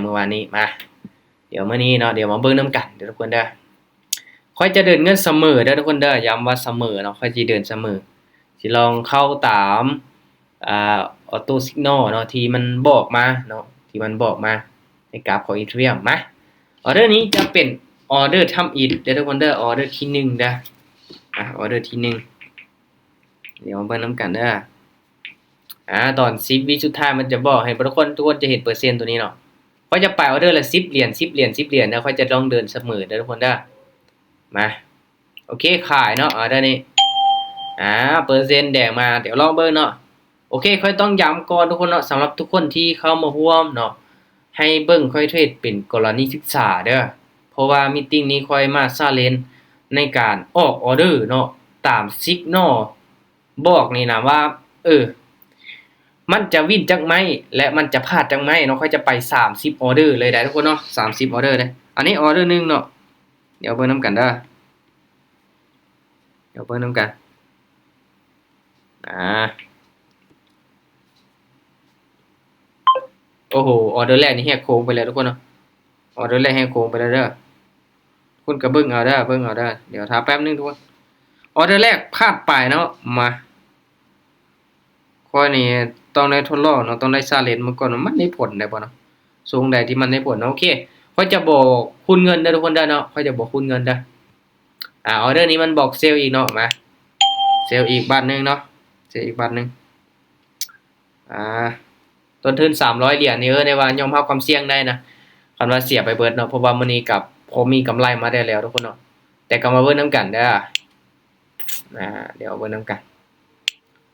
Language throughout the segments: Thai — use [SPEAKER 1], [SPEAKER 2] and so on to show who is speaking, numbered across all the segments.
[SPEAKER 1] เมื่อวานนี้มาเดี๋ยวมื้อนี้เนาะเดี๋ยวมาเบิ่งนำกันเด้อทุกคนเด้อค่อยจะเดินเงินเสมอเด้อทุกคนเด้อย้ำว่าเสมอเนาะค่อยสิเดินเสมอสิลองเข้าตามอ่าออโต้ซิกนอลเนาะที่มันบอกมาเนาะที่มันบอกมาในกราฟของ Ethereum มาออเดอร์นี้จะเป็นออเดอร์ทำอิฐเด้อทุกคนเด้อออเดอร์ที่1เด้อออเดอร์ที่1เดี๋ยวมาเบิ่งนำกันเด้อตอน10วิสุดท้ายมันจะบอกให้ทุกคนจะเห็นเปอร์เซ็นต์ตัวนี้เนาะค่อยจะไปออเดอร์ละ10เหรียญ10เหรียญ10เหรียญนะค่อยจะต้องเดินเสมอเด้อทุกคนเด้อมาโอเคขายเนาะออเดอร์นี้เปอร์เซ็นต์แดงมาเดี๋ยวลองเบิ่งเนาะโอเคค่อยต้องย้ำก่อนทุกคนเนาะสำหรับทุกคนที่เข้ามาร่วมเนาะให้เบิ่งค่อยเทรดเป็นกรณีศึกษาเด้อเพราะว่ามีตติ้งนี้ค่อยมาซาเลนในการออกออเดอร์เนาะตามซิกนอลบอกนี่นะว่ามันจะวิ่งจักไหมและมันจะพลาดจักไหมเนาะค่อยจะไป30ออเดอร์เลยได้ทุกคนเนาะ30ออเดอร์เลยอันนี้ออเดอร์นึงเนาะเดี๋ยวเบิ่งนำกันเด้อเดี๋ยวเบิ่งนำกันโอ้โหออเดอร์แรกนี่แหกโค้งไปแล้วทุกคนเนาะออเดอร์แรกแหกโค้งไปแล้วเด้อคุณก็เบิ่งเอาเด้อเดี๋ยวท้าแป๊บนึงทุกคนออเดอร์แรกพลาดไปเนาะมาข้อนี้ต้องได้ทดลองเนาะต้องได้ชาเลนจ์มาก่อนว่ามันได้ผลได้บ่เนาะสูงใดที่มันได้ผลเนาะโอเคค่อยจะบอกคุณเงินเด้อทุกคนเด้อเนาะค่อยจะบอกคุณเงินเด้อออเดอร์นี้มันบอกเซลล์อีกเนาะมาเซลล์อีกบาทนึงเนาะเซลล์อีกบาทนึงต้นทุน300เหรียญนี่ในว่ายอมรับความเสี่ยงได้นะคันว่าเสียไปเบิดเนาะเพราะว่ามื้อนี้กับพอมีกำไรมาได้แล้วทุกคนเนาะแต่ก็มาเบิ่งนำกันเด้อเดี๋ยวเบิ่งนำกัน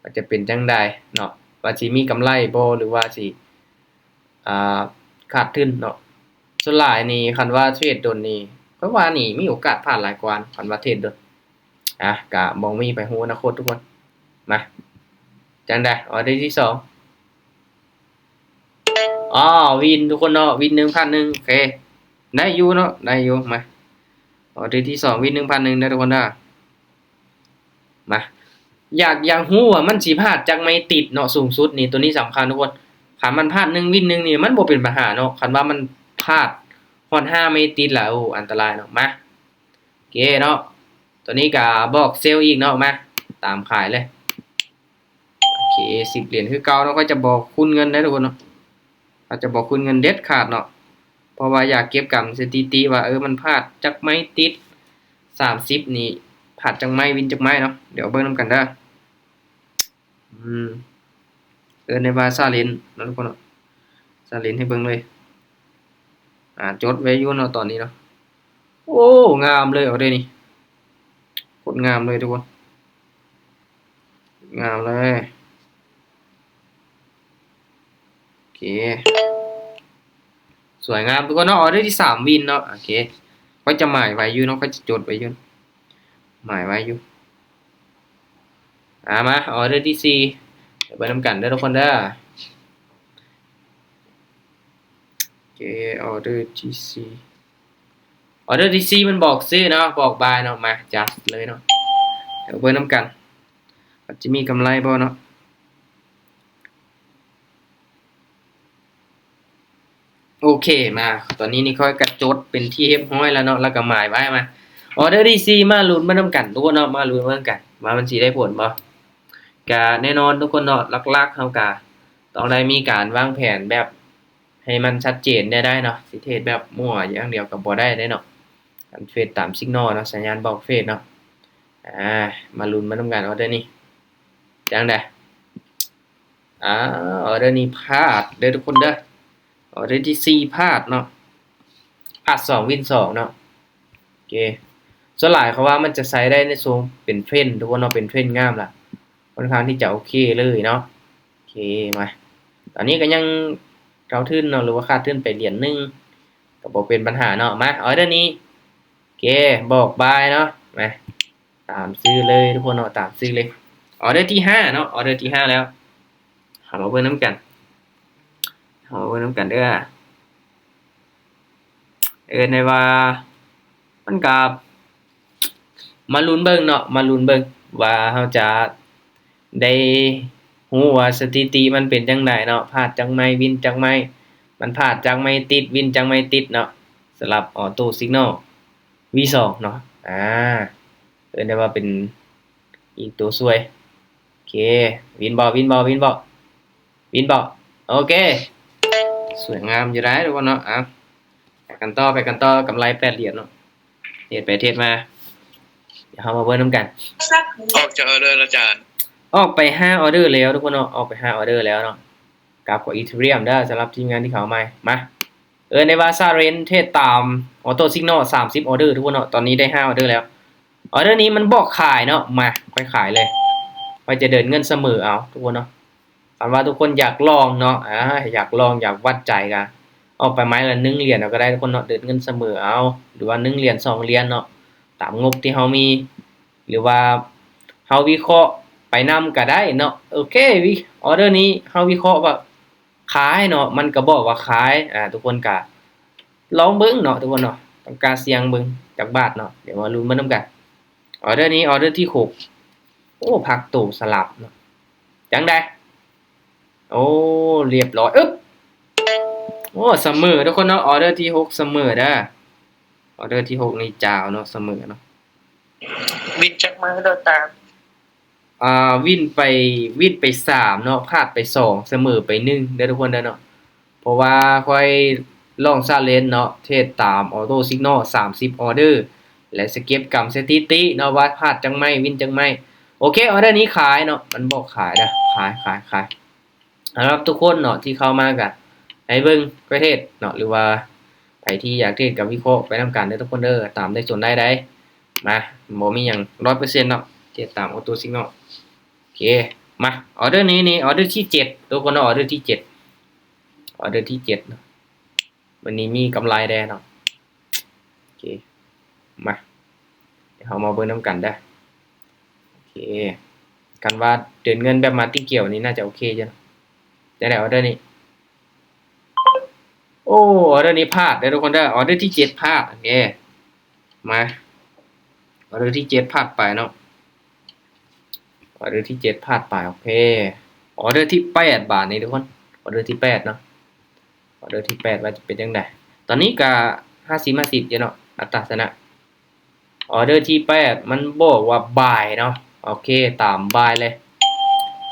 [SPEAKER 1] ว่าจะเป็นจังได๋เนาะว่าสิมีกำไรบ่หรือว่าสิขาดทุนเนาะส่วนหลายนี่คันว่าเทรดดนนี่เพราะว่านี่มีโอกาสพลาดหลายกว่าคันว่าเทรดดนก็บ่มีไปฮู้อนาคตทุกคนมาจังได๋ออเดอร์ที่2วินทุกคนเนาะวิน 1,100 โอเคได้อยู่เนาะได้อยู่มาออเดอร์ที่2วิน 1,100 นะทุกคนนะมาอยากฮู้ว่ามันสิพลาดจักไหมติดเนาะสูงสุดนี่ตัวนี้สำคัญทุกคนคันมันพลาด1วิน1นี่มันบ่เป็นปัญหาเนาะคันว่ามันพลาดฮอด5ไม่ติดแล้วอันตรายเนาะมาโอเคเนาะตัวนี้ก็บอกเซลล์อีกเนาะมาตามขายเลยโอเค10เหรียญคือเก่าเนาะก็จะบอกคุณเงินได้ทุกคนเนาะอาจจะบอกคุณเงินเด็ดขาดเนาะเพราะว่าอยากเก็บกำสถิติว่ามันพลาดจักไหมติด30นี่พลาดจักไหมวินจักไหมเนาะเดี๋ยวเบิ่งนำกันเด้อในว่าซาเลนนั่นทุกคนเนาะซาเลนให้เบิ่งเลยจดไว้อยู่เนาะตอนนี้เนาะโอ้งามเลยเอาได้นี่โคตรงามเลยทุกคนงามเลยโอเคสวยงามทุกคนเนาะออเดอร์ที่3วินเนาะโอเคก็จะหมายไว้อยู่เนาะก็จะจดไว้อยู่หมายไว้อยู่มาออเดอร์ที่4เดี๋ยวไปนำกันเด้อทุกคนเด้อโอเคออเดอร์ที่4ออเดอร์ที่4มันบอกซื้อเนาะบอกบายเนาะมาจัดเลยเนาะเดี๋ยวไปนำกันจะมีกำไรบ่เนาะโอเคมาตอนนี้นี่ค่อยกระจดเป็นที่เรียบร้อยแล้วเนาะแล้วก็หมายไว้มาออเดอร์ที่4มาลุ้นมานำกันทุกคนเนาะมาลุ้นมากันว่ามันสิได้ผลบ่ก็แน่นอนทุกคนเนาะหลักๆเฮาก็ต้องได้มีการวางแผนแบบให้มันชัดเจนได้เนาะสิเทรดแบบมั่วอย่างเดียวก็บ่ได้เนาะการเฟซตามสิกนอลเนาะสัญญาณบอกเฟซเนาะมาลุ้นมานำกันออเดอร์นี้จังได๋ออเดอร์นี้พลาดเด้อทุกคนเด้อออเดอร์ที่4พลาดเนาะพลาด2วิน2เนาะโอเคส่วนหลายเขาว่ามันจะใช้ได้ในทรงเป็นเทรนด์ทุกคนเนาะเป็นเทรนด์งามล่ะค่อนข้างที่จะโอเคเลยเนาะโอเคมาตอนนี้ก็ยังเกาทึนเนาะหรือว่าขาดทึนไปเหรียญนึงก็บ่เป็นปัญหาเนาะมาออเดอร์นี้โอเคบอกบายเนาะมาตามซื้อเลยทุกคนเนาะตามซื้อเลยออเดอร์ที่5เนาะออเดอร์ที่5แล้วหามาเบิ่งนำกันเด้อในว่ามันก็มาลุ้นเบิ่งเนาะมาลุ้นเบิ่งว่าเฮาจะได้ฮู้ว่าสถิติมันเป็นจังไดเนาะพลาดจังไหมวินจังไหม มันพลาดจังไม่ติดวินจังไม่ติดเนาะสำหรับออโต้ซิกนอล V2 เนาะได้ว่าเป็นอีกตัวช่วยโอเควินบ่วินบ่วินบ่วินบ่โอเคสวยงามอยู่ได้ทุกคนเนาะไปกันต่อกำไร8เหรียญเนาะเทศไปเทศมาเดี๋ยวเฮามาเบิ่งนำกัน
[SPEAKER 2] ออกจากออเดอร์แล้วอาจารย์
[SPEAKER 1] ออกไป5ออเดอร์แล้วทุกคนเนาะออกไป5ออเดอร์แล้วเนาะกราฟของ Ethereum เด้อสำหรับทีมงานที่เขามาในว่าซาเรนเทศตามออโต้ซิกนอล30ออเดอร์ทุกคนเนาะตอนนี้ได้5ออเดอร์แล้วออเดอร์นี้มันบอกขายเนาะมาค่อยขายเลยค่อยจะเดินเงินเสมอเอาทุกคนเนาะฝันว่าทุกคนอยากลองเนาะอยากลองอยากวัดใจกันเอาไปไม้ละ1เหรียญเอาก็ได้ทุกคนเนาะเดินเงินเสมอเอาหรือว่า1เหรียญ2เหรียญเนาะตามงบที่เฮามีหรือว่าเฮาวิเคราะห์ไปนำก็ได้เนาะโอเคออเดอร์นี้เฮาวิเคราะห์ว่าขายเนาะมันก็บอกว่าขายทุกคนก็ลองเบิ่งเนาะทุกคนเนาะต้องการเสี่ยงเบิ่งจากบาทเนาะเดี๋ยวมาลุ้นมันนำกันออเดอร์นี้ออเดอร์ที่6โอ้พักตู่สลับเนาะจังได๋โอ้เรียบร้อยโอ้เสมอทุกคนเนาะออเดอร์ที่6เสมอเด้อออเดอร์ที่6นี่จ้าวเนาะเสมอเนาะ
[SPEAKER 2] วินจักมาโดนตาม
[SPEAKER 1] วินไป3เนาะพลาดไป2เสมอไป1เด้อทุกคนเด้อเนาะเพราะว่าค่อยลองซาเลนเนาะเทศตามออโต้ซิกนอล30ออเดอร์และสเก็บกรรมสถิติเนาะว่าพลาดจังไม่วินจังไม่โอเคออเดอร์นี้ขายเนาะมันบอกขายนะขายสำหรับทุกคนเนาะที่เข้ามากันให้เบิ่งประเทศเนาะหรือว่าใครที่อยากเทรดกับวิเคราะห์ไปนำกันเด้อทุกคนเด้อตามได้จนได้มาบ่มีหยัง 100% เนาะเทรดตามออโต้ซิกนอลโอเคมาออเดอร์นี้ออเดอร์ที่7ทุกคนเนาะออเดอร์ที่7ออเดอร์ที่7เนาะวันนี้มีกำไรแดเนาะโอเคมาเดี๋ยวเฮามาเบิ่งนำกันเด้อโอเคกันว่าเดินเงินแบบมาติเกี่ยวนี้น่าจะโอเคจ้ะแต่ไหนออเดอร์นี้โอ้ออเดอร์นี้พลาดเด้อทุกคนเด้อออเดอร์ที่7พลาดโอเคมาออเดอร์ที่7พลาดไปเนาะออเดอร์ที่7พลาดไปโอเคออเดอร์ที่8บาทนี่ทุกคนออเดอร์ที่8เนาะออเดอร์ที่8ว่าจะเป็นจังได๋ตอนนี้ก็50-50อยู่เนาะอัตราชนะออเดอร์ที่8มันบอกว่าบายเนาะโอเคตามบายเลย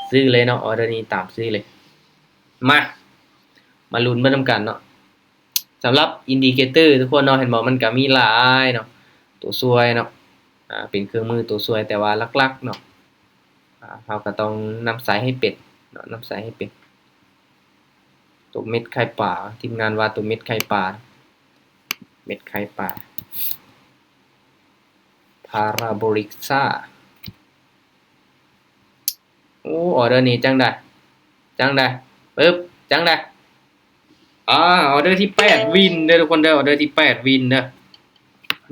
[SPEAKER 1] ซื้อเลยเนาะออเดอร์นี้ตามซื้อเลยมาลุ้นเบิ่งนำกันเนาะสำหรับอินดิเคเตอร์ทุกคนเนาะเห็นบ่มันก็มีหลายเนาะตัวช่วยเนาะเป็นเครื่องมือตัวช่วยแต่ว่าหลักๆเนาะเราก็ต้องนำสายให้เป็ดเนาะนำสายให้เป็ดตัวเม็ดไข่ป่าทีมงานว่าตัวเม็ดไข่ป่าเม็ดไข่ป่าพาราโบลิกซ่าโอ้ออเดอร์นี้จังได้ปึ๊บจังได้ออเดอร์ที่8วินเด้อทุกคนเด้อออเดอร์ที่8วินเด้อ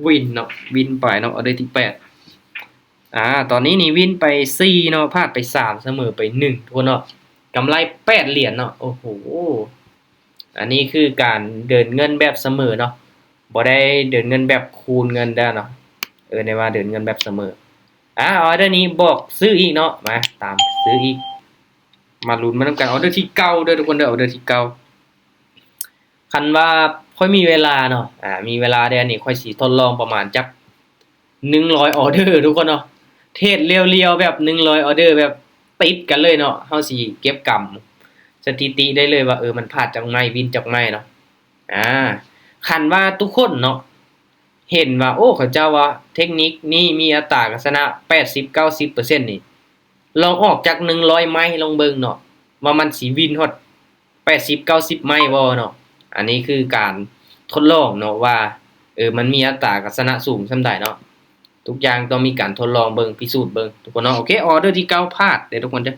[SPEAKER 1] วินเนาะวินไปเนาะออเดอร์ที่8ตอนนี้นี่วินไป4เนาะพลาดไป3เสมอไป1ทุกคนเนาะกำไร8เหรียญเนาะโอ้โหอันนี้คือการเดินเงินแบบเสมอเนาะบ่ได้เดินเงินแบบคูณเงินได้เนาะในว่าเดินเงินแบบเสมอออเดอร์นี้บอกซื้ออีกเนาะมาตามซื้ออีกมาลุ้นมานำกันออเดอร์ที่9เด้อทุกคนเด้อออเดอร์ที่9คันว่าค่อยมีเวลาเนาะมีเวลาเดือนนี้ค่อยสิทดลองประมาณจัก100ออเดอร์ทุกคนเนาะเทรดเรียวๆแบบ100ออเดอร์แบบติดกันเลยเนาะเฮาสิเก็บกำสถิติได้เลยว่ามันพลาดจักไม่วินจักไม่เนาะคันว่าทุกคนเนาะเห็นว่าโอ้เขาเจ้าว่าเทคนิคนี้มีอัตราการชนะ 80-90% นี่ลองออกจาก100ไม้ลองเบิ่งเนาะว่ามันสิวินฮอด80-90ไม้บ่เนาะอันนี้คือการทดลองเนาะว่ามันมีอัตราการชนะสูงส่ำใดเนาะทุกอย่างต้องมีการทดลองเบิ่งพิสูจน์เบิ่งทุกคนเนาะโอเคออเดอร์ที่9พลาดเด้อทุกคนเด้อ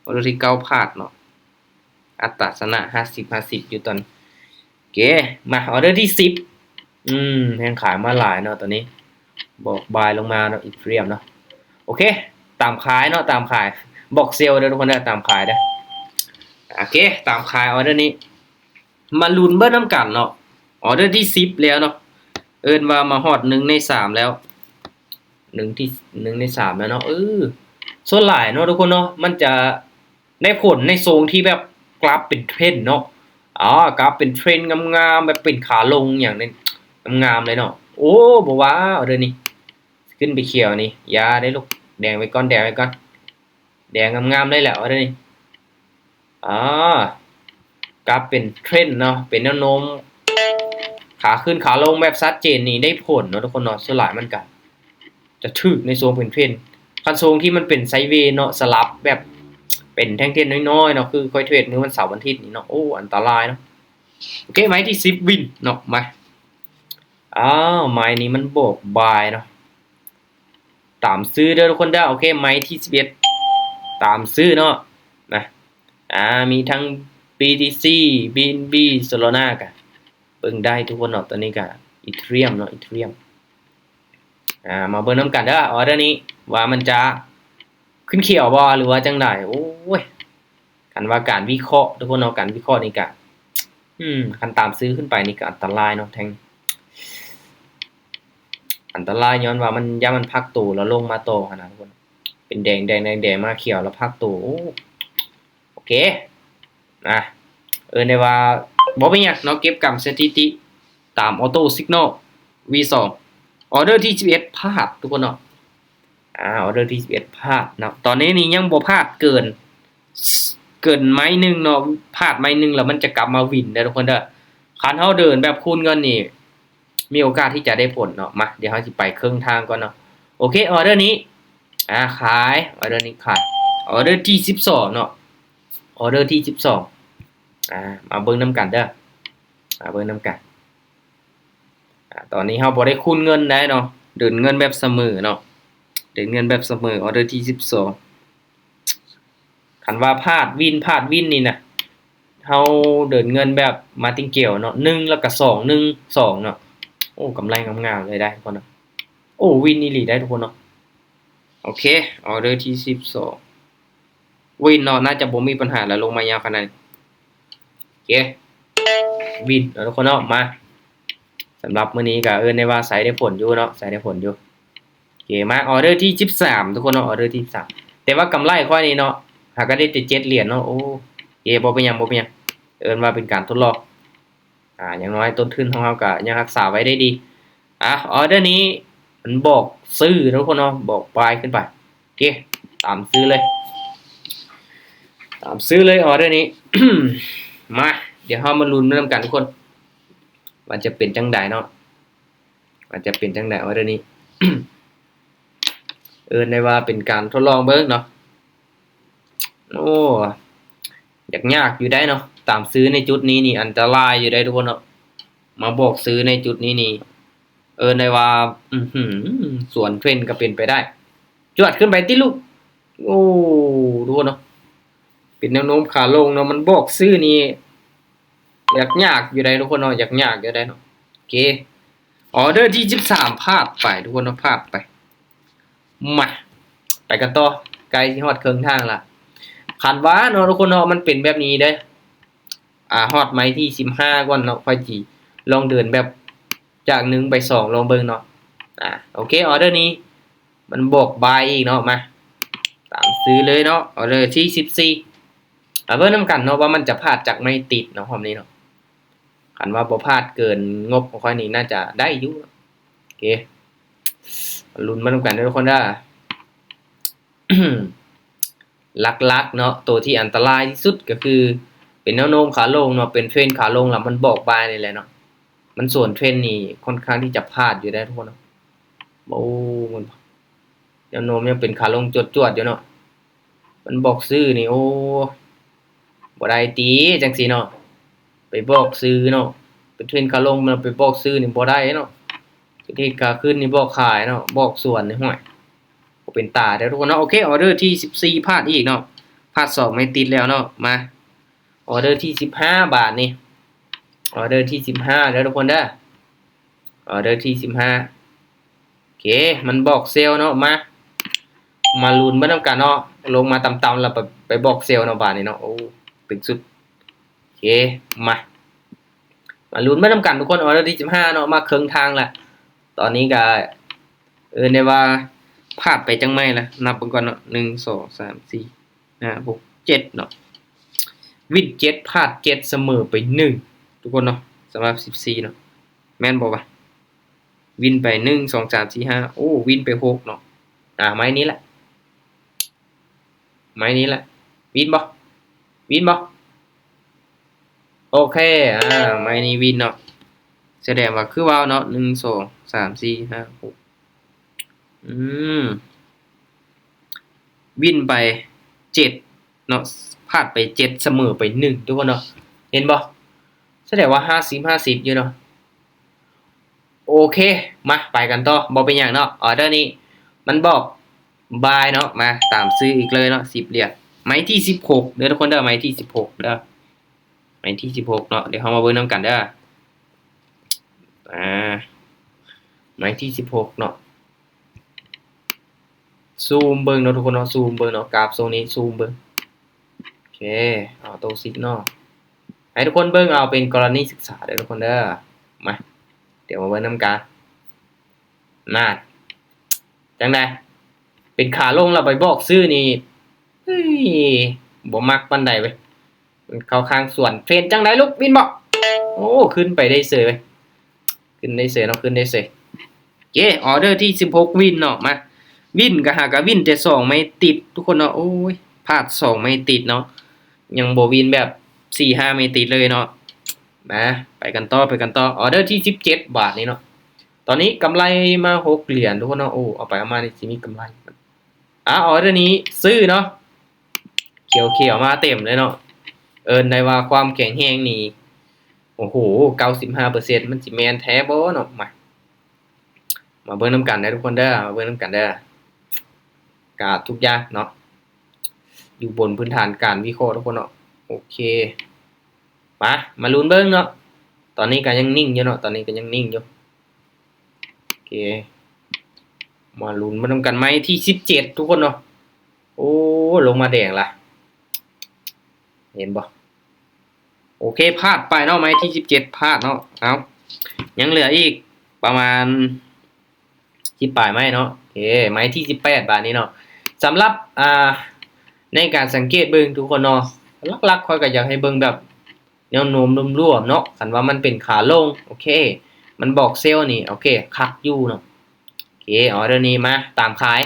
[SPEAKER 1] ออเดอร์ที่9พลาดเนาะอัตราชนะ50-50อยู่ตอนโอเคมาออเดอร์ที่10แฮงขายมาหลายเนาะตอนนี้บอกบายลงมาเนาะอีกเรียมเนาะโอเคตามขายเนาะตามขายบอกเซลล์เด้อทุกคนเด้อตามขายเด้อโอเคตามขายออเดอร์นี้มาลุ้นเบิ่งนำกันเนาะออเดอร์ที่10แล้วเนาะว่ามาฮอด1ใน3แล้ว1ใน3แล้วเนาะส่วนหลายเนาะทุกคนเนาะมันจะได้ผลในทรงที่แบบกราฟเป็นเทรนด์เนาะ อ๋อกราฟเป็นเทรนด์งามๆแบบเป็นขาลงอย่างนี้งามๆเลยเนาะโอ้บ่ว้าวเด้อนี่ขึ้นไปเขียวนี่อย่าได้ลูกแดงไว้ก่อนแดงไว้ก่อนแดงงามๆเลยแหละเด้อนี่อ๋อกราฟเป็นเทรนด์เนาะเป็นแนวโน้มขาขึ้นขาลงแบบชัดเจนนี่ได้ผลเนาะทุกคนเนาะส่วนหลายมันก็จะถึกในโซนเป็นเทรนด์คันโซนที่มันเป็นไซด์เวย์เนาะสลับแบบเป็นแท่งเทรนน้อยๆเนาะคือค่อยเทรดมื้อวันเสาร์วันอาทิตย์นี่เนาะโอ้อันตรายเนาะโอเคไม้ที่10วินเนาะมาอ้าวไม้นี้มันโบกบายเนาะตามซื้อเด้อทุกคนเด้อโอเคไม้ที่11ตามซื้อเนาะนะมีทั้ง BTC BNB Solana กะเบิ่งได้ทุกคนเนาะตอนนี้กะอีเทรียมเนาะอีเทรียมมาเบิ่งนํกันเด้อออเดอร์นี้ว่ามันจะขึ้นเขียวบ่หรือว่าจังได๋โอ้ยคันว่าการวิเคราะห์ทุกคนเนาะการวิเคราะห์นี่กะคันตามซื้อขึ้นไปนี่ก็อันตรายเนาะแทงอันตรายย้อนว่ามันย่ามันพักตัวแล้วลงมาโตขนาดทุกคนเป็นแดงแดงแดงแดงมาเขียวแล้วพักตัวโอเคนะได้ว่าบ่เป็นหยังเนาะเก็บกำสถิติตามออโต้ซิกนอล V2 ออเดอร์ที่11พลาดทุกคนเนาะออเดอร์ที่11พลาดเนาะตอนนี้นี่ยังบ่พลาดเกินไม้นึงเนาะพลาดไม้นึงแล้วมันจะกลับมาวินได้ทุกคนเด้อคันเฮาเดินแบบคูณเงินนี่มีโอกาสที่จะได้ผลเนาะมาเดี๋ยวเฮาสิไปครึ่งทางก่อนเนาะโอเคออเดอร์นี้ขายออเดอร์นี้ขายออเดอร์ที่12เนาะออเดอร์ที่12มาเบิ่งนํกันเด้อมาเบิ่งนํกันตอนนี้เฮาบ่ได้คูณเงินได้เนาะเดินเงินแบบเสมอเนาะเดินเงินแบบเสมอออเดอร์ที่12คันว่าพลาดวินนี่นะเฮาเดินเงินแบบมาติงเกียวเนาะ1แล้วก็2 1 2เนาะโอ้กำไรงามๆเลยได้ทุกคนเนาะโอ้วินอีหลีได้ทุกคนเนาะโอเคออเดอร์ที่12วินเนาะน่าจะบ่มีปัญหาแล้วลงมายาวขนาดนี้โอเควินเนาะทุกคนเนาะมาสำหรับมื้อนี้ก็ได้ว่าใส่ได้ผลอยู่เนาะใส่ได้ผลอยู่โอเคมาออเดอร์ที่13ทุกคนเนาะออเดอร์ที่13แต่ว่ากำไรค่อยนี้เนาะหากก็ได้แต่7เหรียญเนาะโอ้บ่เป็นหยังว่าเป็นการทดลองอย่างน้อยต้นทุนของเราก็ยังรักษาไว้ได้ดีออเดอร์นี้มันบอกซื้อทุกคนเนาะบอกปลายขึ้นไปโอเคตามซื้อเลยออเดอร์นี้ มาเดี๋ยวเรามาลุ้นเริ่มกันทุกคนมันจะเป็นจังไดเนาะมันจะเป็นจังไดออเดอร์นี้ ได้ว่าเป็นการทดลองเบิ่งเนาะโอ้ยากอยู่ได้เนาะตามซื้อในจุดนี้นี่อันตรายอยู่ได้ทุกคนเนาะมาบอกซื้อในจุดนี้นี่ได้ว่าส่วนเทรนด์ก็เป็นไปได้จวดขึ้นไปติลูกโอ้ทุกคนเนาะเป็นแนวโน้มขาลงเนาะมันบอกซื้อนี่ยากอยู่ได้ทุกคนเนาะยากอยู่ได้เนาะโอเคออเดอร์ที่13พลาดไปทุกคนเนาะพลาดไปมาไปกันต่อไกลที่ฮอดครึ่งทางละคันว่าเนาะทุกคนเนาะมันเป็นแบบนี้เด้ฮอดไม้ที่15ก่อนเนาะค่อยสิลองเดินแบบจาก1ไป2ลองเบิ่งเนาะโอเคออเดอร์นี้มันบอกบายอีกเนาะมาตามซื้อเลยเนาะออเดอร์ที่14เบิ่งนำกันเนาะว่ามันจะพลาดจากไม่ติดเนาะพร้อมนี้เนาะคันว่าบ่พลาดเกินงบของค่อยนี่น่าจะได้อยู่โอเคลุ้นมานำกันเด้อทุกคนเด้อ ลักๆเนาะตัวที่อันตรายที่สุดก็คือเป็นแนวโน้มขาลงเนาะเป็นเทรนขาลงแล้วมันบอกบายนี่แหละเนาะมันส่วนเทรนนี่ค่อนข้างที่จะพลาดอยู่ได้ทุกคนเนาะโอ้มันแนวโน้มยังเป็นขาลงจวดๆอยู่เนาะมันบอกซื้อนี่โอ้บ่ได้ตีจังซี่เนาะไปบอกซื้อเนาะเป็นเทรนขาลงมันไปบอกซื้อนี่บ่ได้เนาะเทรนขาขึ้นนี่บอกขายเนาะบอกส่วนนี่ห้วยเป็นตาเด้อทุกคนเนาะโอเคออเดอร์ที่14พลาดอีกเนาะพลาด2ไม่ติดแล้วเนาะมาออเดอร์ที่15บาทนี่ออเดอร์ที่15แล้วทุกคนเด้อออเดอร์ที่15โอเคมันบอกเซลล์เนาะมาลุ้นบ่นำกันเนาะลงมาต่ำๆแล้วไปบอกเซลล์เนาะบาทนี้เนาะโอ้ตึกสุดโอเคมาลุ้นบ่นำกันทุกคนออเดอร์ที่15เนาะมาครึ่งทางแล้วตอนนี้ก็ได้ว่าพลาดไปจังไม่ล่ะนับเบิ่งก่อนเนาะ1 2 3 4 5 6 7เนาะ วิน7พลาด7เสมอไป1ทุกคนเนาะสำหรับ14เนาะแม่นบ่วะวินไป1 2 3 4 5โอ้วินไป6เนาะไม้นี้แหละไม้นี้แหละวินบ่วินบ่โอเคไม้นี้วินเนาะแสดงว่าคือว้าวเนาะ1 2 3 4 5 6วินไป7เนาะพลาดไป7เสมอไป1ทุกคนเนาะเห็นบ่แสดงว่า50 50อยู่เนาะโอเคมาไปกันต่อบ่เป็นหยังเนาะออเดอร์นี้มันบอกบายเนาะมาตามซื้ออีกเลยเนาะ10เหรียญไม้ที่16เด้อทุกคนเด้อไม้ที่16เด้อไม้ที่16เนาะเดี๋ยวเฮามาเบิ่งนำกันเด้อไม้ที่16เนาะซูมเบิ่งเนาะทุกคนเนาะซูมเบิ่งเนาะกราฟทรงนี้ซูมเบิ่งโอเคเอาตัวซิกเนาะให้ทุกคนเบิ่งเอาเป็นกรณีศึกษาเด้อทุกคนเด้อมาเดี๋ยวมาเบิ่งนำกันน่าจังได๋เป็นขาลงแล้วไปบอกซื้อนี่เฮ้ยบ่มักปานใดเว้ยมันเข้าข้างส่วนเทรนจังได๋ลูกวินบ่โอ้ขึ้นไปได้เสยเว้ยขึ้นได้เสยเนาะขึ้นได้เสยโอเคออเดอร์ที่16วินเนาะมาวินก็หากะวินแต่2ไม่ติดทุกคนเนาะโอ้ยพลาด2ไม่ติดเนาะยังบ่วินแบบ4-5ไม่ติดเลยเนาะมาไปกันต่อออเดอร์ที่17บาทนี่เนาะตอนนี้กำไรมา6เหรียญทุกคนเนาะโอ้เอาไปเอามานี่สิมีกำไรออเดอร์นี้ซื้อเนาะเขียวๆมาเต็มเลยเนาะเอิ้นได้ว่าความแข็งแรงนี่โอ้โห 95% มันสิแม่นแท้บ่เนาะมาเบิ่งนำกันเด้อทุกคนเด้อมาเบิ่งนำกันเด้อกาดทุกอย่างเนาะอยู่บนพื้นฐานการวิเคราะห์ทุกคนเนาะโอเคมาลุ้นเบิ่งเนาะตอนนี้ก็ยังนิ่งอยู่เนาะตอนนี้ก็ยังนิ่งอยู่โอเคมาลุ้นมานำกันไหมที่17ทุกคนเนาะโอ้ลงมาแดงละเห็นบ่โอเคพลาดไปเนาะไหมที่17พลาดเนาะเอายังเหลืออีกประมาณ10ปลายไหมเนาะโอเคไหมที่18บาทนี้เนาะสำหรับในการสังเกตเบิ่งทุกคนเนาะหลักๆข้อยก็อยากให้เบิ่งแบบแนวโน้มรวมๆเนาะคันว่ามันเป็นขาลงโอเคมันบอกเซลล์นี่โอเคคักอยู่เนาะโอเคออเดอร์นี้มาตามขาย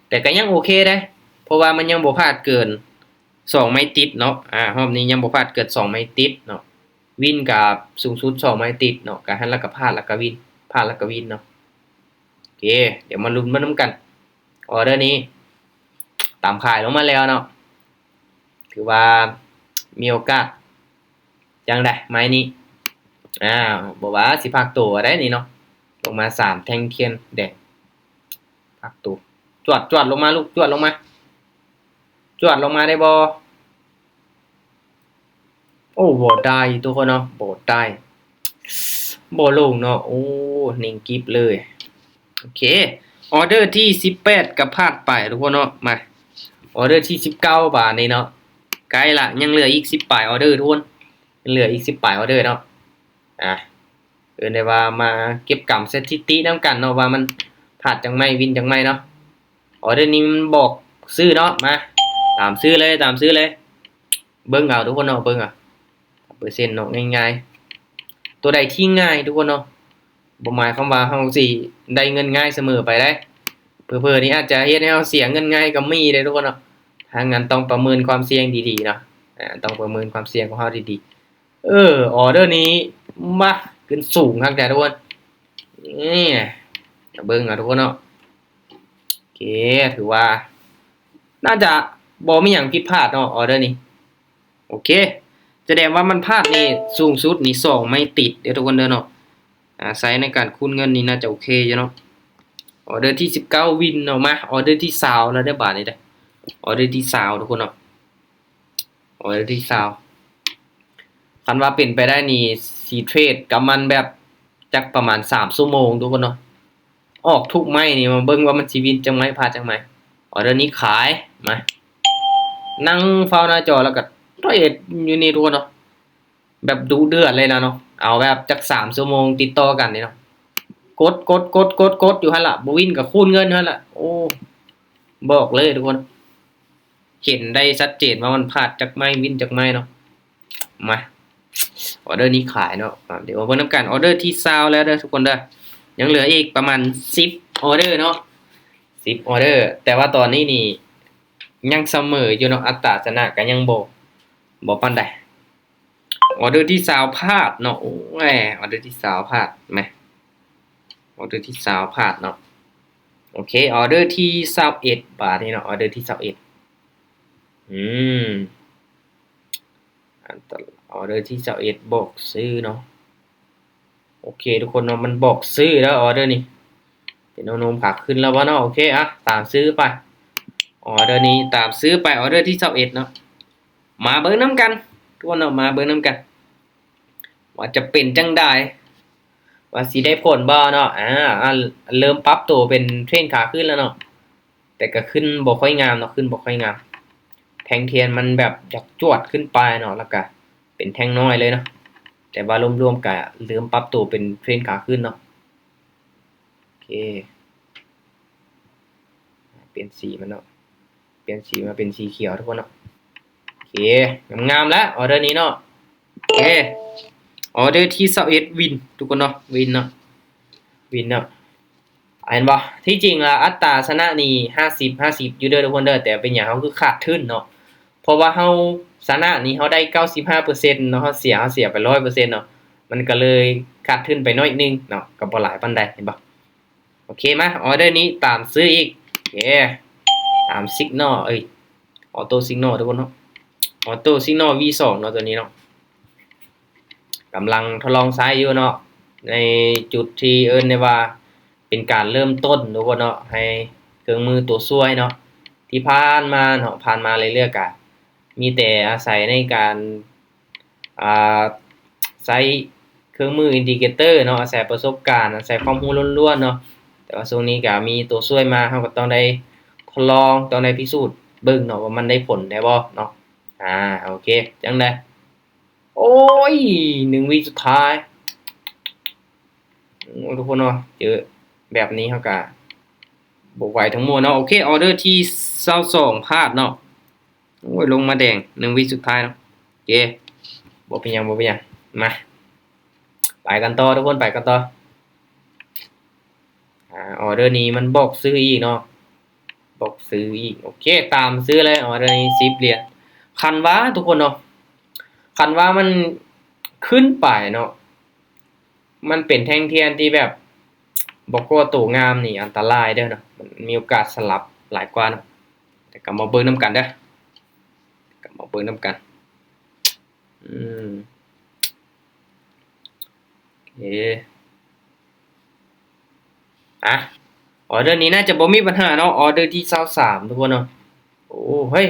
[SPEAKER 1] แต่ก็ยังโอเคได้เพราะว่ามันยังบ่พลาดเกิน2ไม้ติดเนาะรอบนี้ยังบ่พลาดเกิน2ไม้ติดเนาะวินกับสูงสุด2ไม้ติดเนาะก็หันแล้วก็พลาดแล้วก็วินพลาดแล้วก็วินเนาะโอเคเดี๋ยวมาลุ้นมานํกันออเดอร์นี้ตามขายลงมาแล้วเนาะถือว่ามีโอกาสจังได๋ไม้นี้บ่ว่าสิพักตัวได้นี่เนาะลงมา3แท่งเทียนแดงพักตัวจวดลงมาลูกจวดลงมาได้บ่โอ้บ่ได้ทุกคนเนาะบ่ได้บ่ลงเนาะโอ้นิ่งกิ๊บเลยโอเคออเดอร์ที่18ก็พลาดไปทุกคนเนาะมาออเดอร์ที่19บาทนี่เนาะใกล้ละยังเหลืออีก10ปลายออเดอร์ทุกคนยังเหลืออีก10ปลายออเดอร์เนาะเอิ้นได้ว่ามาเก็บกำสถิตินำกันเนาะว่ามันพลาดจังไม้วินจังไม้เนาะออเดอร์นี้มันบอกซื้อเนาะมาตามซื้อเลยเบิ่งเอาทุกคนเนาะเบิ่งเปอร์เซ็นต์เนาะง่ายๆตัวใดที่ง่ายทุกคนเนาะบ่หมายความว่าเฮาสิได้เงินง่ายเสมอไปได้เผลอๆนี่อาจจะเฮ็ดให้เฮาเสียเงินง่ายก็มีได้ทุกคนเนาะถ้างั้นต้องประเมินความเสี่ยงดีๆเนาะต้องประเมินความเสี่ยงของเฮาดีๆออเดอร์นี้มาขึ้นสูงคักแต่ทุกคนนี่เบิ่งทุกคนเนาะโอเคถือว่าน่าจะบ่มีหยังผิดพลาดเนาะออเดอร์นี้โอเคแสดงว่ามันพลาดนี่สูงสุดนี่2ไม่ติดเด้อทุกคนเด้อเนาะไซส์ในการคูณเงินนี่น่าจะโอเคอยู่เนาะออเดอร์ที่19วินเนาะมาออเดอร์ที่20แล้วได้บาทนี้เด้อออเดอร์ที่20ทุกคนเนาะออเดอร์ที่20คันว่าเป็นไปได้นี่สิเทรดกับมันแบบจักประมาณ3ชั่วโมงทุกคนเนาะออกทุกไม้นี่มาเบิ่งว่ามันสิวินจังไม้พลาดจังไม้ออเดอร์นี้ขายมานั่งเฝ้าหน้าจอแล้วก็เทรดอยู่นี่ทุกคนเนาะแบบดุเดือดเลยนะเนาะเอาแบบจัก3ชั่วโมงติดต่อกันนี่เนาะกดอยู่หั่นล่ะบ่วินก็คูณเงินหั่นล่ะโอ้บอกเลยทุกคน เห็นได้ชัดเจนว่ามันพลาดจากไม้วินจากไม้เนาะมาออเดอร์นี้ขายเนาะเดี๋ยวเบิ่งนำกันออเดอร์ที่20แล้วเด้อทุกคนเด้อยังเหลืออีกประมาณ10ออเดอร์เนาะ10ออเดอร์แต่ว่าตอนนี้นี่ยังเสมออยู่เนาะอัตราชนะก็ยังบ่ปานใดออเดอร์ที่20พลาดเนาะโอ้ยออเดอร์ที่20พลาดแหมออเดอร์ที่20พลาดเนาะโอเคออเดอร์ที่21บาทนี่เนาะออเดอร์ที่21อืมออเดอร์ที่21บอกซื้อเนาะโอเคทุกคนเนาะมันบอกซื้อแล้วออเดอร์นี้เป็นแนวโน้มขาขึ้นแล้ววะเนาะโอเคอะตามซื้อไปออเดอร์นี้ตามซื้อไปออเดอร์ที่21เนาะมาเบิ่งนำกันทุกคนเนาะมาเบิ่งนำกันว่าจะเป็นจังได๋ว่าสิได้ผลบ่เนาะเริ่มปรับตัวเป็นเทรนขาขึ้นแล้วเนาะแต่ก็ขึ้นบ่ค่อยงามเนาะขึ้นบ่ค่อยงามแท่งเทียนมันแบบอยากจวดขึ้นไปเนาะแล้วก็เป็นแท่งน้อยเลยเนาะแต่ว่ารวมๆก็เริ่มปรับตัวเป็นเทรนขาขึ้นเนาะโอเคเปลี่ยนสีมันเนาะเปลี่ยนสีมาเป็นสีเขียวทุกคนเนาะโอเคงามๆแล้วออเดอร์นี้เนาะโอเคออเดอร์ที่21วินทุกคนเนาะวินเนาะวินเนาะเห็นบ่ที่จริงแล้วอัตราชนะนี่50อยู่เด้อทุกคนเด้อแต่เป็นหยังเฮาคือขาดทุนเนาะเพราะว่าเฮาชนะนี่เฮาได้95%เนาะเฮาเสียไป100%เนาะมันก็เลยขาดทุนไปน้อยนึงเนาะก็บ่หลายปานใดเห็นบ่โอเคมาออเดอร์นี้ตามซื้ออีกโอเคตาม Signal ออโต้ Signal ทุกคนเนาะออโต้ Signal V2 เนาะตัวนี้เนาะกำลังทดลองใช้อยู่เนาะในจุดที่เอิ้นได้ว่าเป็นการเริ่มต้นทุกคนเนาะให้เครื่องมือตัวช่วยเนาะที่ผ่านมาเนาะผ่านมาเรื่อยๆก็มีแต่อาศัยในการอ่าใช้เครื่องมืออินดิเคเตอร์เนาะอาศัยประสบการณ์อาศัยความรู้ล้วนๆเนาะแต่ว่าช่วงนี้ก็มีตัวช่วยมาเราก็ต้องได้ทดลองต้องได้พิสูจน์เบิ่งเนาะว่ามันได้ผลได้บ่เนาะโอเคจังได๋โอ้ย1วิสุดท้ายทุกคนเนาะเจอแบบนี้เขาก็บ่ไหวทั้งหมดเนาะโอเคออเดอร์ที่22พลาดเนาะโอ้ยลงมาแดง1วิสุดท้ายเนาะโอเคบ่เป็นหยังมาไปกันต่อทุกคนไปกันต่อออเดอร์นี้มันบอกซื้ออีกเนาะบอกซื้ออีกโอเคตามซื้อเลยออเดอร์นี้10เหรียญคันว่าทุกคนเนาะคันว่ามันขึ้นไปเนาะมันเป็นแท่งเทียนที่แบบบ่กลัวตัวงามนี่อันตรายเด้อเนาะมันมีโอกาสสลับหลายกว่าเนาะแต่ก็มาเบิ่งนำกันเด้อก็มาเบิ่งนำกันโอเคออเดอร์นี้น่าจะบ่มีปัญหาเนาะออเดอร์ที่23ทุกคนเนาะโอ้เฮ้ย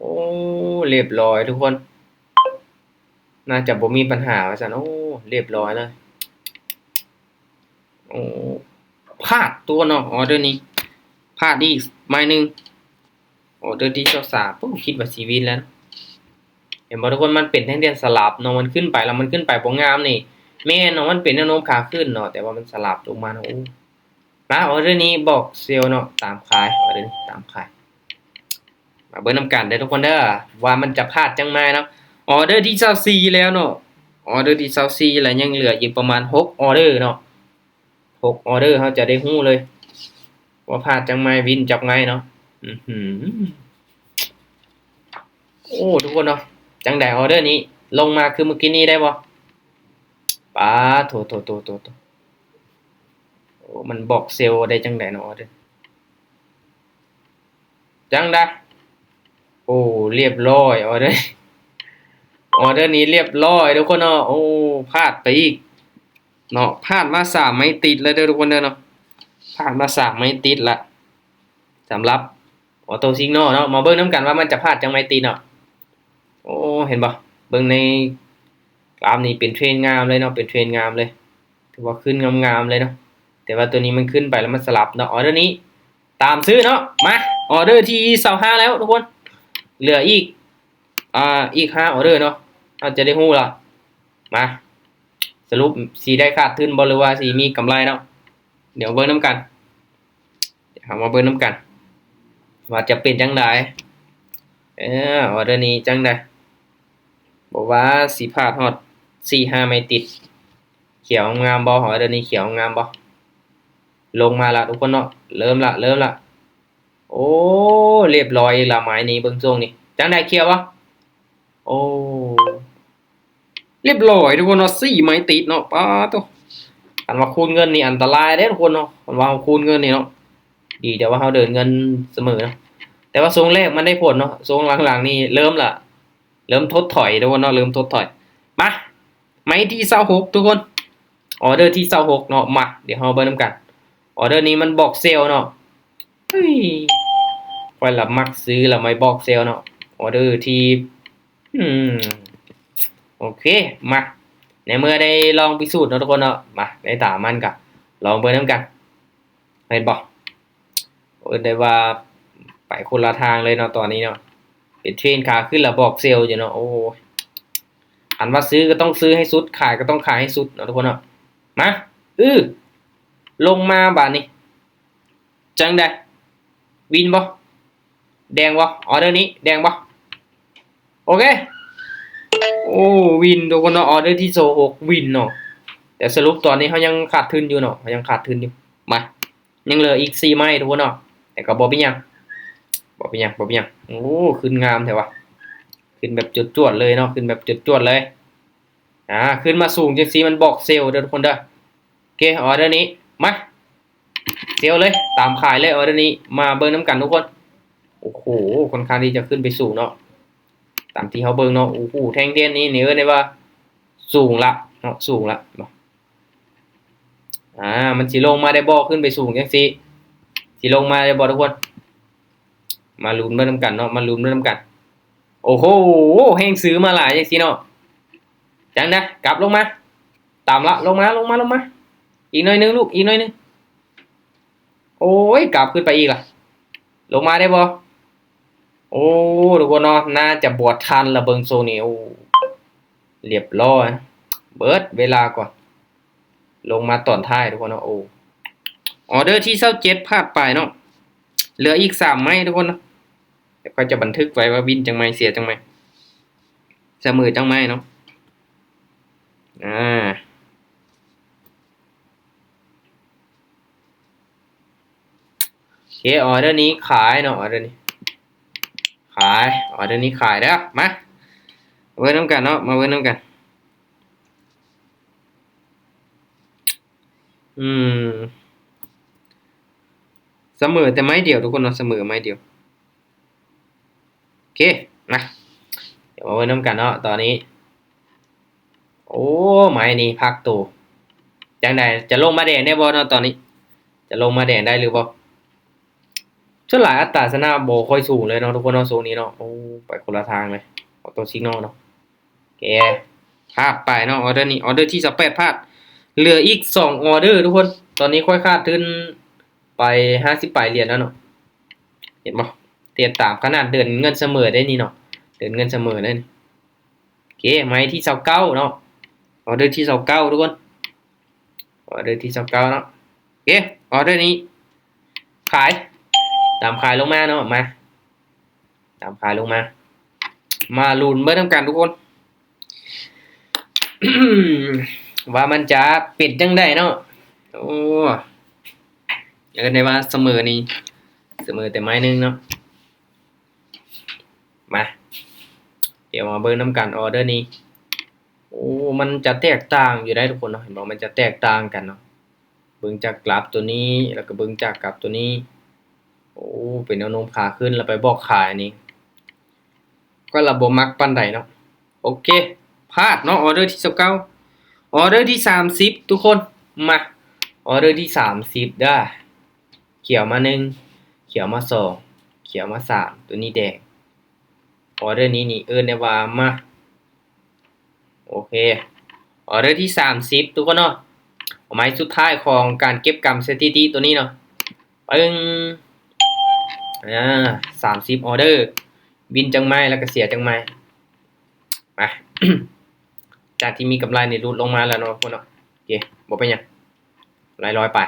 [SPEAKER 1] โอ้เรียบร้อยทุกคนน่าจะบ่มีปัญหาว่าซั่นโอ้เรียบร้อยเลยโอ้พลาดตัวเนาะออเดอร์นี้พลาดอีกไม้นึงออเดอร์ที่23ปุ๊บคิดว่าชีวิตแล้วเห็นบ่ทุกคนมันเป็นแท่งเทียนสลับเนาะมันขึ้นไปแล้วมันขึ้นไปบ่งามนี่แม่นเนาะมันเป็นแนวโน้มขาขึ้นเนาะแต่ว่ามันสลับลงมาเนาะโอ้มาออเดอร์นี้บอกเซลล์เนาะตามขายออเดอร์นี้ตามขายมาเบิ่งนำกันเด้อทุกคนเด้อว่ามันจะพลาดจังได๋เนาะออเดอร์ที่24แล้วเนาะออเดอร์ที่24แล้วยังเหลืออีกประมาณ6ออเดอร์เนาะ6ออเดอร์เฮาจะได้ฮู้เลยว่าพลาดจังได๋วินจักไงเนาะโอ้ทุกคนเนาะจังได๋ออเดอร์นี้ลงมาคือเมื่อกี้นี้ได้บ่ป๊าโถโอ้มันบอกเซลล์ได้จังได๋เนาะออเดอร์จังได๋โอ้เรียบร้อยออเดอร์นี้เรียบร้อยทุกคนเนาะโอ้พลาดไปอีกเนาะพลาดมา3ไม้ติดแล้วเด้อทุกคนเด้อเนาะพลาดมา3ไม้ติดละสำหรับออโต้ซิกนอลเนาะมาเบิ่งนำกันว่ามันจะพลาดจังไม้ติดเนาะโอ้เห็นบ่เบิ่งในกราฟนี้เป็นเทรนงามเลยเนาะเป็นเทรนงามเลยถือว่าขึ้นงามๆเลยเนาะแต่ว่าตัวนี้มันขึ้นไปแล้วมันสลับเนาะออเดอร์นี้ตามซื้อเนาะมาออเดอร์ที่25แล้วทุกคนเหลืออีกอีก5ออเดอร์เนาะอาจจะได้ฮู้ล่ะมาสรุปสิได้ขาดทุนบ่หรือว่าสิมีกำไรเนาะเดี๋ยวเบิ่งนำกันเดี๋ยวมาเบิ่งนำกัน ว่าจะเป็นจังไดออเดอร์นี้จังไดบอกว่าสิพลาดฮอด4-5 ไม่ติดเขียวงามบ่ออเดอร์นี้เขียวงามบ่ลงมาละทุกคนเนาะเริ่มละโอ้เรียบร้อยละไม้นี้เบิ่งทรงนี่จังไดเขียวบ่โอ้เรียบร้อยทุกคนเนาะ4 ไม้ติดเนาะป๊าดโตอันว่าคูณเงินนี่อันตรายเด้ทุกคนเนาะอันว่าคูณเงินนี่เนาะดีแต่ว่าเฮาเดินเงินเสมอเนาะแต่ว่าทรงแรกมันได้ผลเนาะทรงหลังๆนี่เริ่มละเริ่มทดถอยทุกคนเนาะเริ่มทดถอยมาไม้ที่26ทุกคนออเดอร์ที่26เนาะมาเดี๋ยวเฮาเบิ่งนำกันออเดอร์นี้มันบอกเซลเนาะเฮ้ยค่อยละมักซื้อละไม่บอกเซลเนาะออเดอร์ที่อืมโอเคมาในเมื่อได้ลองพิสูจน์เนาะทุกคนเนาะมาได้ตามมันกันลองเบิ่งนำกันเห็นบ่ได้ว่าไปคนละทางเลยเนาะตอนนี้เนาะเป็นเทรนขาขึ้นแล้วบอกเซลอยู่เนาะโอ้อันว่าซื้อก็ต้องซื้อให้สุดขายก็ต้องขายให้สุดเนาะทุกคนเนาะมาลงมาบาดนี้จังได้วินบ่แดงบ่ออเดอร์นี้แดงบ่โอเคโอ้วินทุกคนเนาะออเดอร์ที่26วินเนาะแต่สรุปตอนนี้เขายังขาดทุนอยู่เนาะเขายังขาดทุนอยู่มายังเหลืออีก4 ไม้ทุกคนเนาะแต่ก็บ่เป็นหยังโอ้ขึ้นงามแท้วะขึ้นแบบจุดจวดเลยเนาะขึ้นแบบจุดจวดเลยขึ้นมาสูงจังซี่มันบอกเซลล์เด้อทุกคนเด้อโอเคออเดอร์นี้มาเซลล์เลยตามขายเลยออเดอร์นี้มาเบิ่งน้ำกันทุกคนโอ้โหค่อนข้างที่จะขึ้นไปสูงเนาะตามที่เขาเบิ่งเนาะโอ้โหแท่งเทียนนี้นี่เอิ้นได้ว่าสูงละเนาะสูงละมันสิลงมาได้บ่ขึ้นไปสูงจังซี่สิลงมาได้บ่ทุกคนมาลุ้นด้วยน้ำกันเนาะมาลุ้นด้วยน้ำกันโอ้โหแห้งซื้อมาหลายจังซี่เนาะจังนะกลับลงมาตามละลงมาอีกหน่อยนึงลูกอีกหน่อยนึงโอ้ยกลับขึ้นไปอีกล่ะลงมาได้บ่โอ้ทุกคนเนาะน่าจะบวชทันละเบิงโซนี่โอ้เรียบร้อยเบิดเวลาก่อนลงมาตอนท้ายทุกคนเนาะโอ้ออเดอร์ที่27พลาดไปเนาะเหลืออีก3 ไม้ทุกคนเนาะเดี๋ยวก็จะบันทึกไว้ว่าวินจังไม้เสียจังไม้เสมอจังไม้เนาะโอเคออเดอร์นี้ขายเนาะออเดอร์นี้ขายออเดอร์นี้ขายแล้วมาเว้นน้ำกันเนาะมาเว้นน้ำกันเสมอแต่ไม้เดียวทุกคนเนาะเสมอไม้เดียวโอเคมาเดี๋ยวมาเว้นน้ำกันเนาะตอนนี้โอ้ไม้นี้พักตัวจังใดจะลงมาแดงได้บ่เนาะตอนนี้จะลงมาแดงได้หรือบ่ส่วนหลายอัตราชนะบ่ค่อยสูงเลยเนาะทุกคนเนาะโซนนี้เนาะโอ้ไปคนละทางเลยออโต้ซิกนอลเนาะโอเคพลาดไปเนาะออเดอร์นี้ออเดอร์ที่28พลาดเหลืออีก2ออเดอร์ทุกคนตอนนี้ค่อยคาดทุนไป50เหรียญแล้วเนาะเห็นบ่เทียบตามขนาดเดินเงินเสมอได้นี่เนาะเดินเงินเสมอได้นี่โอเคไม้ที่29เนาะออเดอร์ที่29ทุกคนออเดอร์ที่29เนาะโอเคออเดอร์นี้ขายตามขายลงมาเนาะมาตามขายลงมาลุ้นเบิ่งนำกันทุกคน ว่ามันจะเป็นจังไดเนาะโอ้อยากได้ว่าเสมอนี่เสมอแต่ไม้นึงเนาะมาเดี๋ยวมาเบิ่งนำกันออเดอร์นี้โอ้มันจะแตกต่างอยู่ได้ทุกคนเนาะเห็นบ่มันจะแตกต่างกันเนาะเบิ่งจากกราฟตัวนี้แล้วก็เบิ่งจากกราฟตัวนี้โอ้เป็นแนวโน้มขาขึ้นแล้วไปบอกขายนี่ก็ระบบมักปานใดเนาะโอเคพลาดเนาะออเดอร์ที่29ออเดอร์ที่30ทุกคนมาออเดอร์ที่30ได้เขียวมา1เขียวมา2เขียวมา3ตัวนี้แดงออเดอร์นี้นี่เอิ้นได้ว่ามาโอเคออเดอร์ที่30ทุกคนเนาะหมายสุดท้ายของการเก็บกำสถิติตัวนี้เนาะปึ้ง30ออเดอร์วินจังไม้แล้วก็เสียจังไม้มา จากที่มีกำไรนี่ลดลงมาแล้วเนาะพวกเนาะโอเคบ่เป็นหยังร้อยไป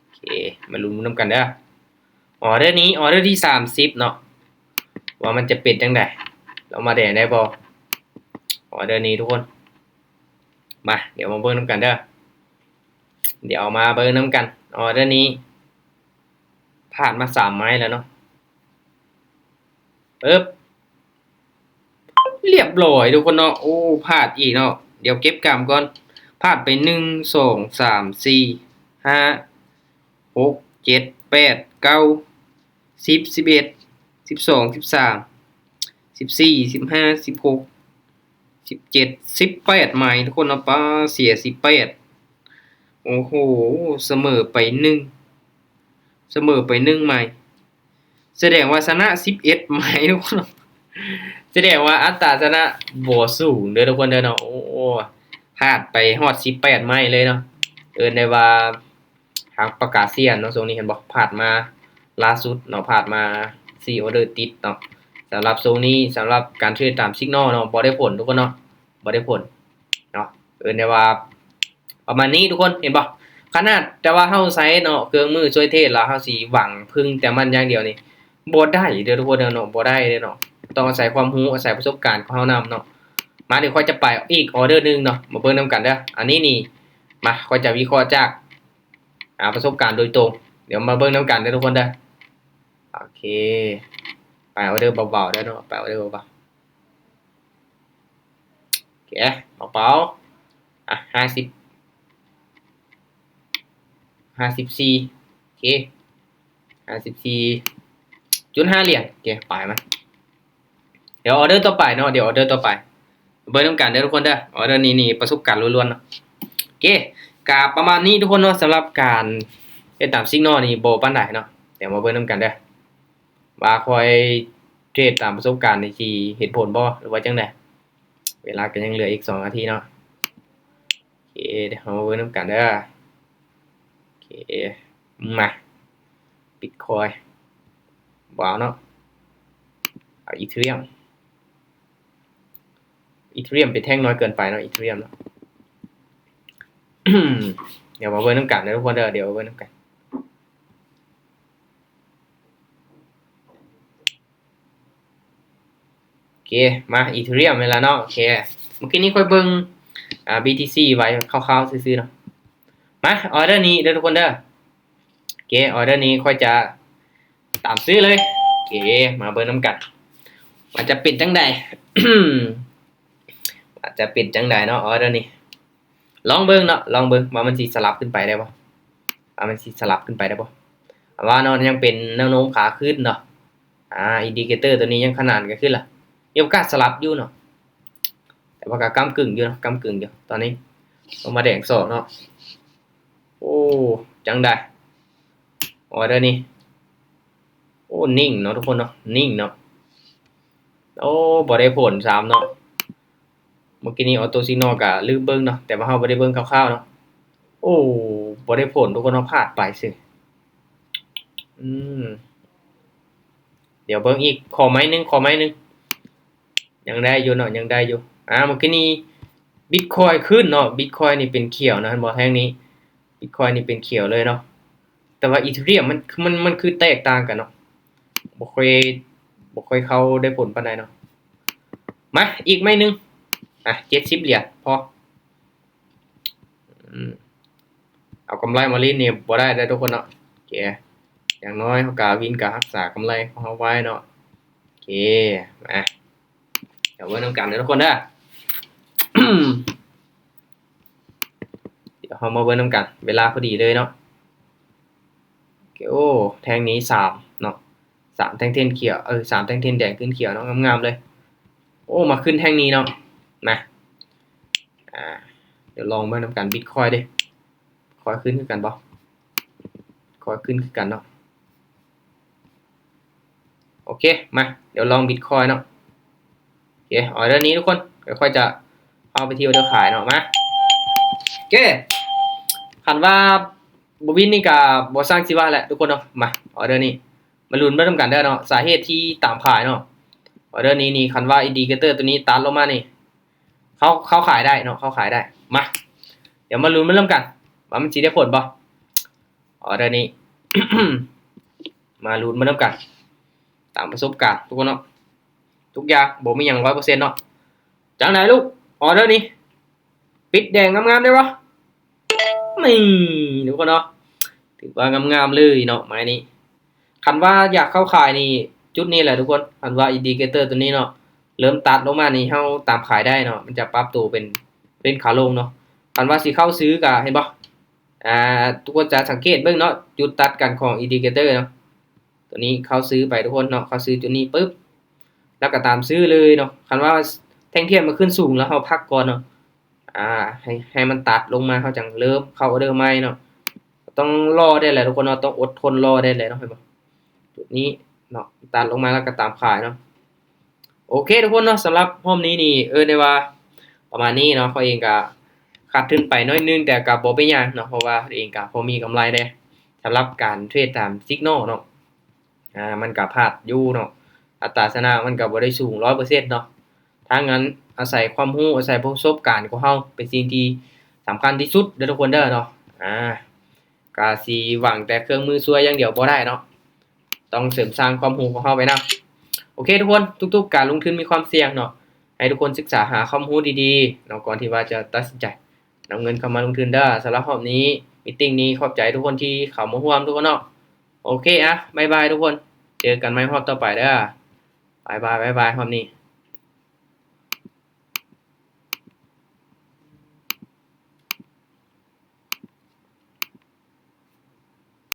[SPEAKER 1] โอเคมาลุ้นนำกันเด้อ ออเดอร์นี้ออเดอร์ที่30เนาะว่ามันจะเป็นจังไดเรามาแดงได้บ่ออเดอร์นี้ทุกคนมาเดี๋ยวมาเบิ่งนํกันเด้อเดี๋ยวมาเบิ่งนํกันออเดอร์นี้ผ่านมา3ไม้แล้วเนาะปึ๊บเรียบร้อยทุกคนเนาะโอ้พลาดอีกเนาะเดี๋ยวเก็บกรรมก่อนพลาดไป1 2 3 4 5 6 7 8 9 10 11 12 13 14 15 16 17 18ไม้ทุกคนเนาะป้าเสีย18โอ้โหเสมอไป1ไม้แสดงว่าชนะ11ไม้ทุกคนเนาะแสดงว่าอัตราชนะบ่สูงเด้อทุกคนเด้อเนาะโอ้พลาดไปฮอด18ไม้เลยเนาะเอิ้นได้ว่าทางประกาศเซียนเนาะช่วงนี้เห็นบ่พลาดมาล่าสุดเนาะพลาดมา4ออเดอร์ติดเนาะสำหรับช่วงนี้สำหรับการเทรดตาม Signal เนาะบ่ได้ผลทุกคนเนาะบ่ได้ผลเนาะเอิ้นได้ว่าประมาณนี้ทุกคนเห็นบ่ขนาดแต่ว่าเฮาใช้เนาะเครื่องมือช่วยเทรดแล้วเฮาสิหวังพึ่งแต่มันอย่างเดียวนี่บ่ได้เด้อทุกคนเนาะบ่ได้เด้อเนาะต้องอาศัยความรู้อาศัยประสบการณ์ของเฮานำเนาะมาเดี๋ยวค่อยจะไปอีกออเดอร์นึงเนาะมาเบิ่งนํกันเด้ออันนี้นี่มาค่อยจะวิเคราะห์จากประสบการณ์โดยตรงเดี๋ยวมาเบิ่งนํกันเด้อทุกคนเด้อโอเคไปออเดอร์เบาๆเด้อเนาะไปออเดอร์เบาๆโอเคเบาๆ50 54โอเค54.5 เหรียญโอเคไปมันเดี๋ยวออเดอร์ต่อไปเนาะเดี๋ยวออเดอร์ต่อไปเบิ่งนํกันเด้อทุกคนเด้อออเดอร์นี้นี่ประสบการณ์ล้วนๆเนาะโอเคก็ประมาณนี้ทุกคนเนาะสำหรับการเฮ็ดตาม Signal นี่บ่ปานใดเนาะเดี๋ยวมาเบิ่งนํกันเด้อว่าค่อยเทรดตามประสบการณ์นี่สิเห็นผลบ่หรือว่าจังได๋เวลาก็ยังเหลืออีก2นาทีเนาะโอเคเดี๋ยวมาเบิ่งนํกันเด้อโอเคมา Bitcoin ว้าวเนาะเอาอีเธเรียมเป็นแท่งน้อยเกินไปเนาะอีเธเรียมเนาะ เดี๋ยวมาเบิ่งนํกันเด้อทุกคนเด้อเดี๋ยวมาเบิ่งนํกันโอเคมาอีเธเรียมเวลาเนาะโอเคเมื่อกี้นี้ค่อยเบิ่งBTC ไว้คร่าวๆซื่อๆเนาะมาออเดอร์นี้เด้อทุกคนเด้อโอเคออเดอร์นี้ค่อยจะตามซื้อเลยโอเคมาเบิ่งนํกันว่าจะเป็นจังได ว่าจะเป็นจังไดเนาะออเดอร์นี้ลองเบิ่งเนาะลองเบิ่งว่ามันสิสลับขึ้นไปได้บ่ว่ามันสิสลับขึ้นไปได้บ่ว่าเนาะยังเป็นแนวโน้มขาขึ้นเนาะอินดิเคเตอร์ตัวนี้ยังขนานกันขึ้นล่ะมีโอกาสสลับอยู่เนาะแต่ว่าก็ก้ำกึ่งอยู่เนาะก้ำกึ่งอยู่ตอนนี้ลงมาแดง2เนาะโอ้จังได๋ออเดอร์นี้โอ้นิ่งเนาะทุกคนเนาะนิ่งเนาะโอ้บ่ได้ผล3เนาะเมื่อกี้นี้ออโตซิโนก็ลืมเบิ่งเนาะแต่ว่าเฮาบ่ได้เบิ่งคร่าวๆเนาะโอ้บ่ได้ผลทุกคนเนาะพลาดไปซิอืมเดี๋ยวเบิ่งอีกขอไม้นึงยังได้อยู่เนาะยังได้อยู่เมื่อกี้นี้ Bitcoin ขึ้นเนาะ Bitcoin นี่เป็นเขียวนะเห็นบ่แท่งนี้ Bitcoin นี่เป็นเขียวเลยเนาะแต่ว่า Ethereum มันคือแตกต่างกันเนาะบ่ค่อยเข้าได้ผลปานใดเนาะมาอีกไม้นึง70เหรียญพอเอากำไรมาลิ้นนี่บ่ได้ทุกคนเนาะโอเคอย่างน้อยเฮาก็วินก็รักษากำไรของเฮาไว้เนาะโอเคมาเดี๋ยวเบิ่งนำกันเด้อทุกคนเด้อ เดี๋ยวเฮามาเบิ่งนำกันเวลาพอดีเลยเนาะโอเคโอ้แท่งนี้3เนาะ3แท่งเทียนเขียว3แท่งเทียนแดงขึ้นเขียวเนาะงามๆเลยโอ้มาขึ้นแท่งนี้เนาะมาเดี๋ยวลองเบิ่งนำกัน Bitcoin ดิคอยขึ้นคือกันบ่คอยขึ้นคือกันเนาะโอเคมาเดี๋ยวลอง Bitcoin เนาะโอเคออเดอร์นี้ทุกคนค่อยๆจะเอาไปที่ออเดอร์ขายเนาะมาโอเคคันว่าบ่วินนี่ก็บ่สร้างสิว่าแหละทุกคนเนาะมาออเดอร์นี้มาลุ้นเบิ่งนำกันเด้อเนาะสาเหตุที่ตามขายเนาะออเดอร์นี้นี่คันว่าอินดิเคเตอร์ตัวนี้ตัดลงมานี่เขาขายได้เนาะเขาขายได้มาเดี๋ยวมาลุ้นเบิ่งนำกันว่ามันสิได้ผลบ่ออเดอร์นี้ มาลุ้นมานํกันตามประสบการณ์ทุกคนเนาะทุกอย่างบ่มีหยัง 100% เนาะจังไดลูกออเดอร์นี้ปิดแดงงามๆได้บ่นี่ทุกคนเนาะถือว่างามๆเลยเนาะไม้นี้คันว่าอยากเข้าขายนี่จุดนี้แหละทุกคนคันว่าอินดิเคเตอร์ตัวนี้เนาะเริ่มตัดลงมานี่เฮาตามขายได้เนาะมันจะปรับตัวเป็นขาลงเนาะคันว่าสิเข้าซื้อก็เห็นบ่ทุกคนจะสังเกตเบิ่งเนาะจุดตัดกันของอินดิเคเตอร์เนาะตัวนี้เข้าซื้อไปทุกคนเนาะเข้าซื้อจุดนี้ปึ๊บแล้วก็ตามซื้อเลยเนาะคันว่าแท่งเทียนมันขึ้นสูงแล้วเฮาพักก่อนเนาะให้มันตัดลงมาเฮาจังเริ่มเข้าออเดอร์ใหม่เนาะต้องรอได้แหละทุกคนเนาะต้องอดทนรอได้แหละเนาะเห็นบ่จุดนี้เนาะตัดลงมาแล้วก็ตามขายเนาะโอเคทุกคนเนาะสำหรับรอบนี้นี่ได้ว่าประมาณนี้เนาะเขาเองก็ขาดทุนไปน้อยนึงแต่ก็บ่เป็นหยังเนาะเพราะว่าเองก็พอมีกำไรเด้สำหรับการเทรดตาม Signal เนาะมันก็พลาดอยู่เนาะอัตราชนะมันก็บ่ได้สูง 100% เนาะถ้างั้นอาศัยความรู้อาศัยประสบการณ์ของเราเป็นสิ่งที่สำคัญที่สุดเด้อทุกคนเด้อเนาะก็สิหวังแต่เครื่องมือช่วยอย่างเดียวบ่ได้เนาะต้องเสริมสร้างความรู้ของเราไปนำโอเคทุกคนทุกๆการลงทุนมีความเสี่ยงเนาะให้ทุกคนศึกษาหาความรู้ดีๆเนาะก่อนที่ว่าจะตัดสินใจนำเงินเข้ามาลงทุนเด้อสำหรับรอบนี้มีตติ้งนี้ขอบใจทุกคนที่เข้ามาร่วมทุกคนเนาะโอเคบ๊ายบายทุกคนเจอกันใหม่รอบต่อไปเด้อบ๊ายบายรอบนี้